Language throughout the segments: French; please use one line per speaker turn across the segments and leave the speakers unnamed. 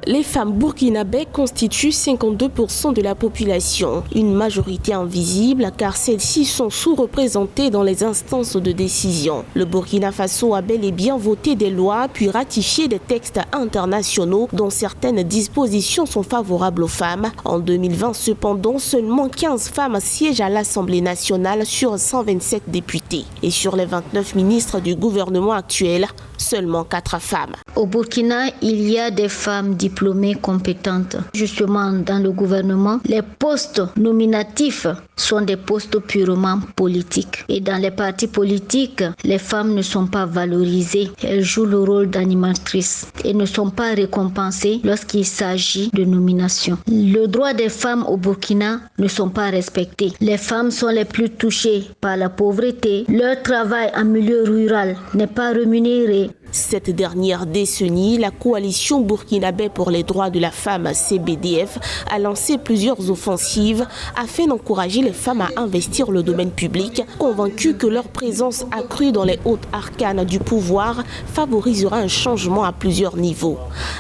Les femmes burkinabées constituent 52% de la population, une majorité invisible car celles-ci sont sous-représentées dans les instances de décision. Le Burkina Faso a bel et bien voté des lois puis ratifié des textes internationaux dont certaines dispositions sont favorables aux femmes. En 2020, cependant, seulement 15 femmes siègent à l'Assemblée nationale sur 127 députés. Et sur les 29 ministres du gouvernement actuel, seulement 4 femmes.
Au Burkina, il y a des femmes diplômées compétentes. Justement, dans le gouvernement, les postes nominatifs sont des postes purement politiques. Et dans les partis politiques, les femmes ne sont pas valorisées. Elles jouent le rôle d'animatrices et ne sont pas récompensées lorsqu'il s'agit de nomination. Les droits des femmes au Burkina ne sont pas respectés. Les femmes sont les plus touchées par la pauvreté. Leur travail en milieu rural n'est pas rémunéré.
Cette dernière décennie, la coalition burkinabé pour les droits de la femme CBDF a lancé plusieurs offensives afin d'encourager les femmes à investir le domaine public, convaincues que leur présence accrue dans les hautes arcanes du pouvoir favorisera un changement à plusieurs niveaux.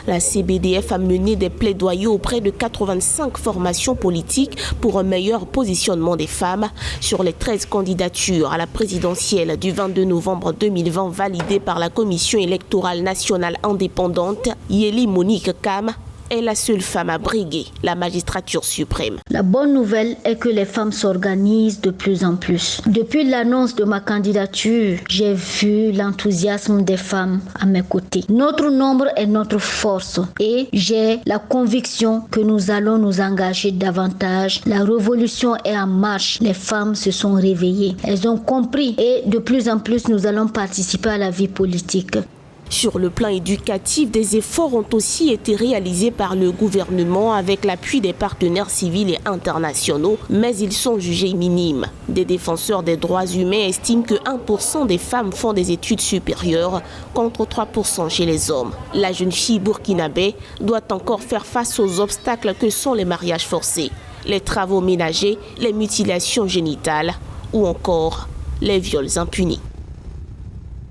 La CBDF a mené des plaidoyers auprès de 85 formations politiques pour un meilleur positionnement des femmes. Sur les 13 candidatures à la présidentielle du 22 novembre 2020 validées par la commission électorale nationale indépendante, Yeli Monique Kam est la seule femme à briguer la magistrature suprême.
La bonne nouvelle est que les femmes s'organisent de plus en plus. Depuis l'annonce de ma candidature, j'ai vu l'enthousiasme des femmes à mes côtés. Notre nombre est notre force et j'ai la conviction que nous allons nous engager davantage. La révolution est en marche. Les femmes se sont réveillées. Elles ont compris et de plus en plus nous allons participer à la vie politique.
Sur le plan éducatif, des efforts ont aussi été réalisés par le gouvernement avec l'appui des partenaires civils et internationaux, mais ils sont jugés minimes. Des défenseurs des droits humains estiment que 1% des femmes font des études supérieures contre 3% chez les hommes. La jeune fille burkinabé doit encore faire face aux obstacles que sont les mariages forcés, les travaux ménagers, les mutilations génitales ou encore les viols impunis.